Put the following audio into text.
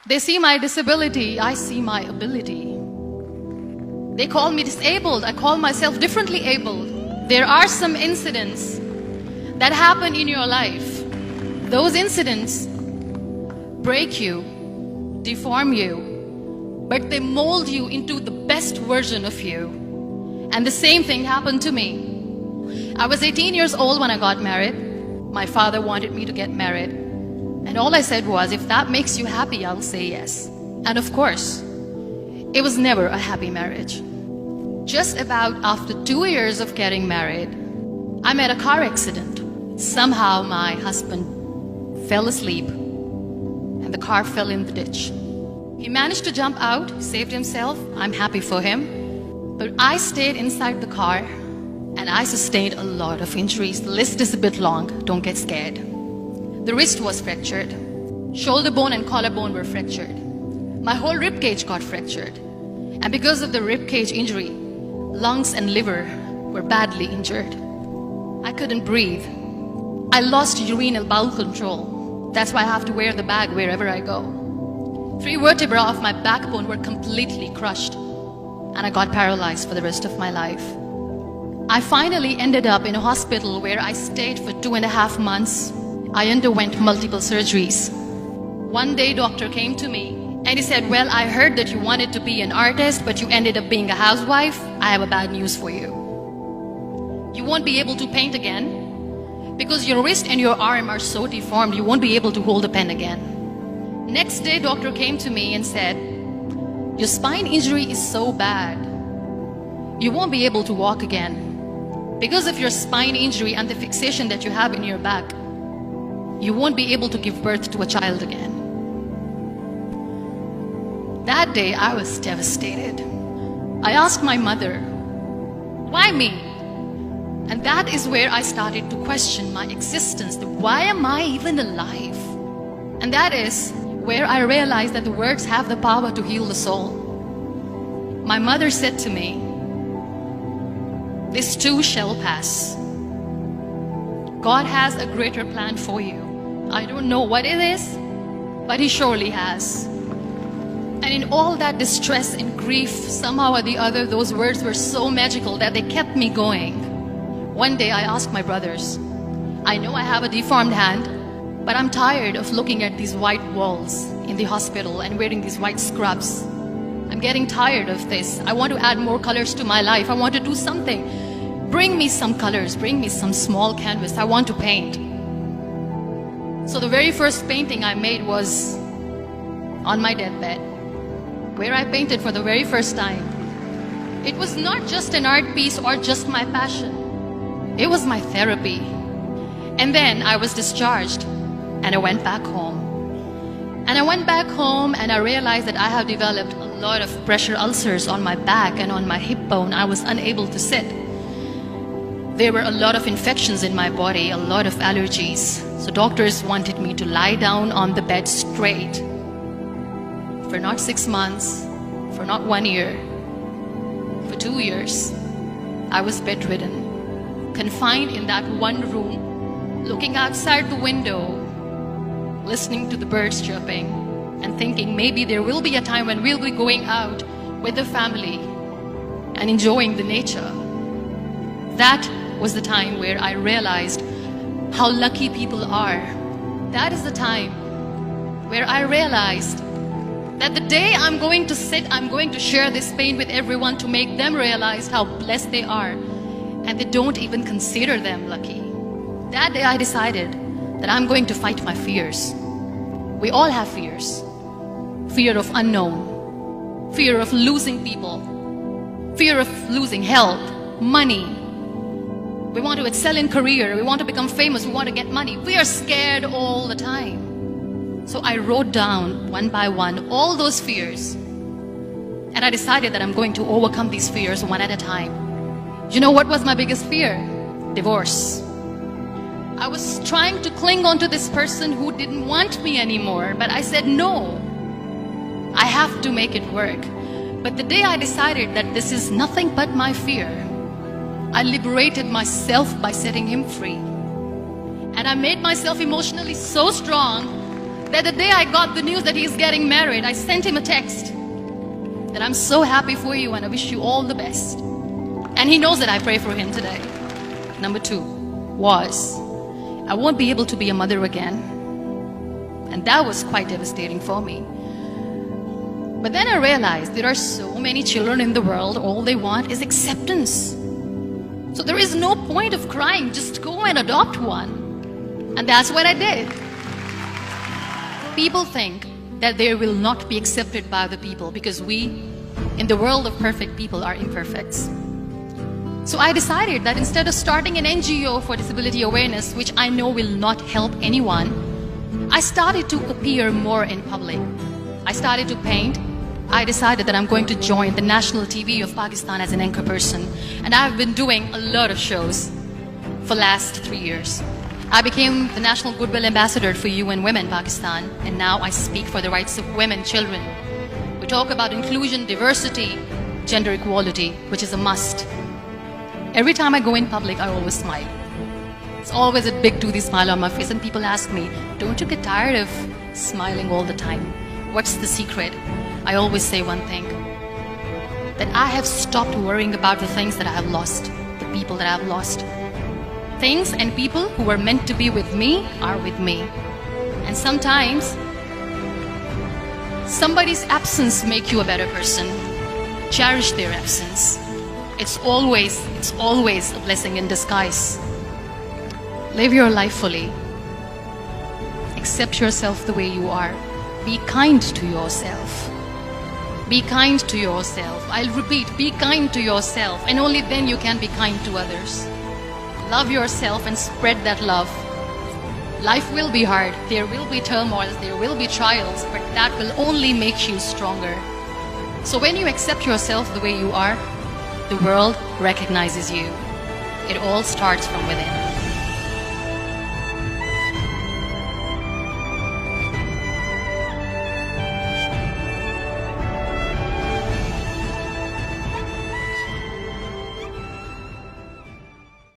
They see my disability, I see my ability. They call me disabled, I call myself differently abled. There are some incidents that happen in your life. Those incidents break you, deform you, but they mold you into the best version of you. And the same thing happened to me. I was 18 years old when I got married. My father wanted me to get married. And all I said was, if that makes you happy, I'll say yes. And of course, it was never a happy marriage. Just about after 2 years of getting married, I met a car accident. Somehow my husband fell asleep and the car fell in the ditch. He managed to jump out, saved himself. I'm happy for him. But I stayed inside the car and I sustained a lot of injuries. The list is a bit long, don't get scared. The wrist was fractured. Shoulder bone and collarbone were fractured. My whole rib cage got fractured. And because of the rib cage injury, lungs and liver were badly injured. I couldn't breathe. I lost urinary bowel control. That's why I have to wear the bag wherever I go. 3 vertebrae of my backbone were completely crushed. And I got paralyzed for the rest of my life. I finally ended up in a hospital where I stayed for 2.5 months. I underwent multiple surgeries. One day, doctor came to me and he said, well, I heard that you wanted to be an artist, but you ended up being a housewife. I have a bad news for you. You won't be able to paint again because your wrist and your arm are so deformed, you won't be able to hold a pen again. Next day, doctor came to me and said, your spine injury is so bad, you won't be able to walk again. Because of your spine injury and the fixation that you have in your back, you won't be able to give birth to a child again. That day, I was devastated. I asked my mother, why me? And that is where I started to question my existence. Why am I even alive? And that is where I realized that the words have the power to heal the soul. My mother said to me, this too shall pass. God has a greater plan for you. I don't know what it is, but He surely has. And in all that distress and grief, somehow or the other, those words were so magical that they kept me going. One day I asked my brothers, I know I have a deformed hand, but I'm tired of looking at these white walls in the hospital and wearing these white scrubs. I'm getting tired of this. I want to add more colors to my life. I want to do something. Bring me some colors. Bring me some small canvas. I want to paint. So the very first painting I made was on my deathbed, where I painted for the very first time. It was not just an art piece or just my passion. It was my therapy. And then I was discharged and I went back home. And I went back home and I realized that I have developed a lot of pressure ulcers on my back and on my hip bone. I was unable to sit. There were a lot of infections in my body, a lot of allergies. So doctors wanted me to lie down on the bed straight for not 6 months, for not 1 year, for 2 years. I was bedridden, confined in that one room, looking outside the window, listening to the birds chirping and thinking maybe there will be a time when we'll be going out with the family and enjoying the nature. That was the time where I realized how lucky people are. That is the time where I realized that the day I'm going to sit, I'm going to share this pain with everyone to make them realize how blessed they are, and they don't even consider them lucky. That day I decided that I'm going to fight my fears. We all have fears. Fear of unknown, fear of losing people, fear of losing health, money. We want to excel in career, we want to become famous, we want to get money. We are scared all the time. So I wrote down one by one all those fears. And I decided that I'm going to overcome these fears one at a time. You know what was my biggest fear? Divorce. I was trying to cling on to this person who didn't want me anymore, but I said no. I have to make it work. But the day I decided that this is nothing but my fear, I liberated myself by setting him free. And I made myself emotionally so strong that the day I got the news that he's getting married, I sent him a text that I'm so happy for you and I wish you all the best. And he knows that I pray for him today. Number 2 was, I won't be able to be a mother again. And that was quite devastating for me. But then I realized there are so many children in the world, all they want is acceptance. So there is no point of crying, just go and adopt one. And that's what I did. People think that they will not be accepted by the people because we, in the world of perfect people, are imperfects. So I decided that instead of starting an NGO for disability awareness, which I know will not help anyone, I started to appear more in public. I started to paint. I decided that I'm going to join the national TV of Pakistan as an anchor person. And I've been doing a lot of shows for the last 3 years. I became the National Goodwill Ambassador for UN Women Pakistan. And now I speak for the rights of women, children. We talk about inclusion, diversity, gender equality, which is a must. Every time I go in public, I always smile. It's always a big toothy smile on my face. And people ask me, don't you get tired of smiling all the time? What's the secret? I always say one thing, that I have stopped worrying about the things that I have lost, the people that I have lost. Things and people who were meant to be with me are with me. And sometimes, somebody's absence makes you a better person. Cherish their absence. It's always a blessing in disguise. Live your life fully. Accept yourself the way you are. Be kind to yourself. Be kind to yourself. I'll repeat, be kind to yourself, and only then you can be kind to others. Love yourself and spread that love. Life will be hard. There will be turmoils, there will be trials, but that will only make you stronger. So when you accept yourself the way you are, the world recognizes you. It all starts from within.